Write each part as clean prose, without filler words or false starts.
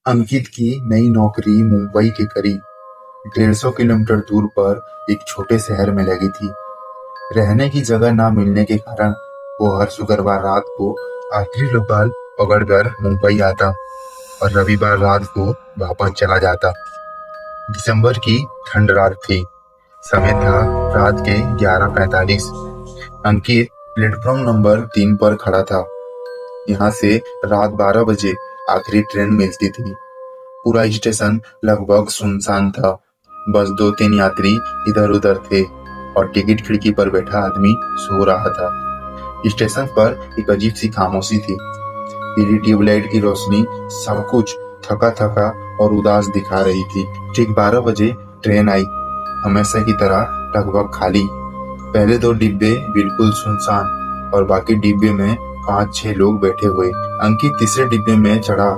अंकित की नई नौकरी मुंबई के करीब 150 किलोमीटर दूर पर एक छोटे शहर में लगी थी। रहने की जगह ना मिलने के कारण वो हर शुक्रवार रात को आखिरी लोकल पकड़कर मुंबई आता और रविवार रात को वापस चला जाता। दिसंबर की ठंड रात थी। समय था रात के 11:45। अंकित प्लेटफॉर्म नंबर 3 पर खड़ा था। यहाँ से रात 12 बजे आखिरी ट्रेन मिलती थी। पूरा स्टेशन लगभग सुनसान था। बस 2-3 यात्री इधर उधर थे और टिकट खिड़की पर बैठा आदमी सो रहा था। स्टेशन पर एक अजीब सी खामोशी थी। पीली ट्यूबलाइट की रोशनी सब कुछ थका थका और उदास दिखा रही थी। ठीक 12 बजे ट्रेन आई, हमेशा की तरह लगभग खाली। पहले 2 डिब्बे बिल्कुल सुनसान और बाकी डिब्बे में 5-6 लोग बैठे हुए। अंकित तीसरे डिब्बे में चढ़ा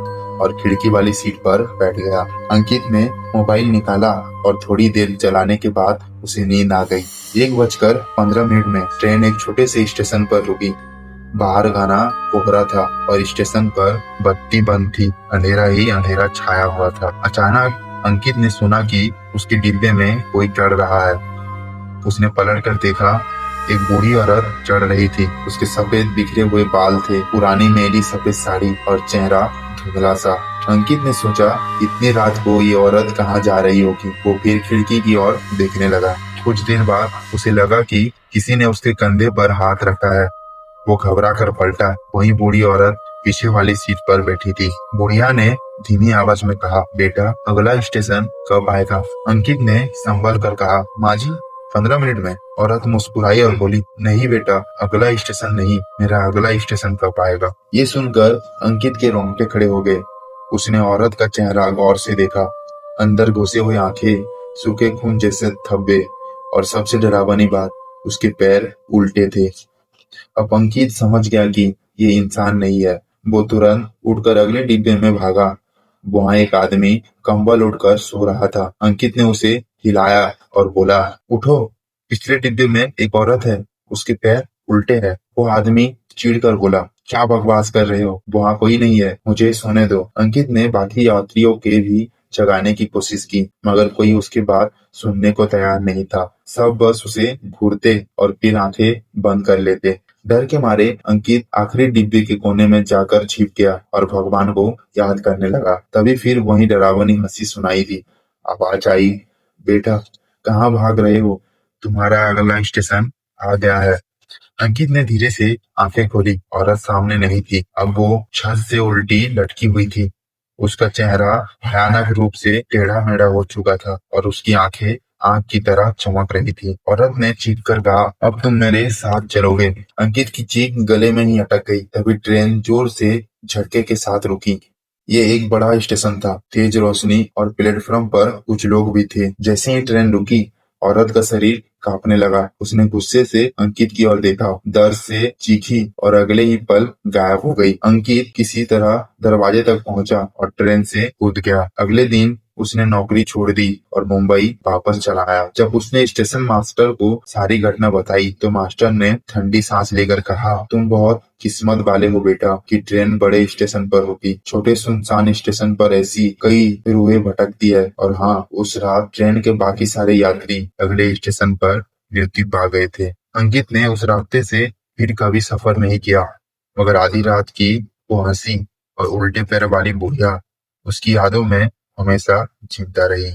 और खिड़की वाली सीट पर बैठ गया। अंकित ने मोबाइल निकाला और थोड़ी देर चलाने के बाद उसे नींद आ गई। 1:15 में ट्रेन एक छोटे से स्टेशन पर रुकी। बाहर घना कोहरा था और स्टेशन पर बत्ती बंद थी। अंधेरा ही अंधेरा छाया हुआ था। अचानक अंकित ने सुना कि उसके डिब्बे में कोई चढ़ रहा है। उसने पलट कर देखा, एक बूढ़ी औरत चढ़ रही थी। उसके सफेद बिखरे हुए बाल थे, पुरानी मैली सफेद साड़ी और चेहरा धुंधला सा। अंकित ने सोचा, इतनी रात को ये औरत कहाँ जा रही होगी। वो फिर खिड़की की ओर देखने लगा। कुछ देर बाद उसे लगा कि किसी ने उसके कंधे पर हाथ रखा है। वो घबरा कर पलटा। वही बूढ़ी औरत पीछे वाली सीट पर बैठी थी। बुढ़िया ने धीमी आवाज में कहा, बेटा अगला स्टेशन कब आएगा? अंकित ने संभल कर कहा, माँ जी 15 मिनट में। औरत मुस्कुराई और बोली, नहीं बेटा, अगला स्टेशन नहीं, मेरा अगला स्टेशन कब आएगा? ये सुनकर अंकित के रोंगटे खड़े हो गए। उसने औरत का चेहरा गौर से देखा। अंदर घुसे हुए आंखें, सूखे खून जैसे धब्बे और सबसे डरावनी बात, उसके पैर उल्टे थे। अब अंकित समझ गया कि ये इंसान नहीं है। वो तुरंत उठकर अगले डिब्बे में भागा। वहां एक आदमी कंबल ओढ़कर सो रहा था। अंकित ने उसे हिलाया और बोला, उठो, पिछले डिब्बे में एक औरत है, उसके पैर उल्टे हैं। वो आदमी चिढ़कर बोला, क्या बकवास कर रहे हो? वहां कोई नहीं है, मुझे सोने दो। अंकित ने बाकी यात्रियों के भी जगाने की कोशिश की, मगर कोई उसकी बात सुनने को तैयार नहीं था। सब बस उसे घूरते और फिर आंखें बंद कर लेते। डर के मारे अंकित आखिरी डिब्बे के कोने में जाकर छिप गया और भगवान को याद करने लगा। तभी फिर वही डरावनी हंसी सुनाई दी। आवाज आई, बेटा कहाँ भाग रहे हो? तुम्हारा अगला स्टेशन आ गया है। अंकित ने धीरे से आंखें खोली। औरत सामने नहीं थी। अब वो छत से उल्टी लटकी हुई थी। उसका चेहरा भयानक रूप से टेढ़ा मेढ़ा हो चुका था और उसकी आंखें आग की तरह चमक रही थी। औरत ने चीख कर कहा, अब तुम मेरे साथ चलोगे। अंकित की चीख गले में ही अटक गई। तभी ट्रेन जोर से झटके के साथ रुकी। ये एक बड़ा स्टेशन था, तेज रोशनी और प्लेटफॉर्म पर कुछ लोग भी थे। जैसे ही ट्रेन रुकी, औरत का शरीर कांपने लगा। उसने गुस्से से अंकित की ओर देखा, दर्द से चीखी और अगले ही पल गायब हो गई। अंकित किसी तरह दरवाजे तक पहुंचा और ट्रेन से कूद गया। अगले दिन उसने नौकरी छोड़ दी और मुंबई वापस चला आया। जब उसने स्टेशन मास्टर को सारी घटना बताई तो मास्टर ने ठंडी सांस लेकर कहा, तुम बहुत किस्मत वाले हो बेटा कि ट्रेन बड़े स्टेशन पर होगी। छोटे सुनसान स्टेशन पर ऐसी कई रूहें भटकती है। और हाँ, उस रात ट्रेन के बाकी सारे यात्री अगले स्टेशन पर मृत्यु पा गए थे। अंकित ने उस रास्ते से फिर कभी सफर नहीं किया, मगर आधी रात की वो हंसी और उल्टे पैर वाली बुढ़िया उसकी यादों में हमेशा जिंदा रही।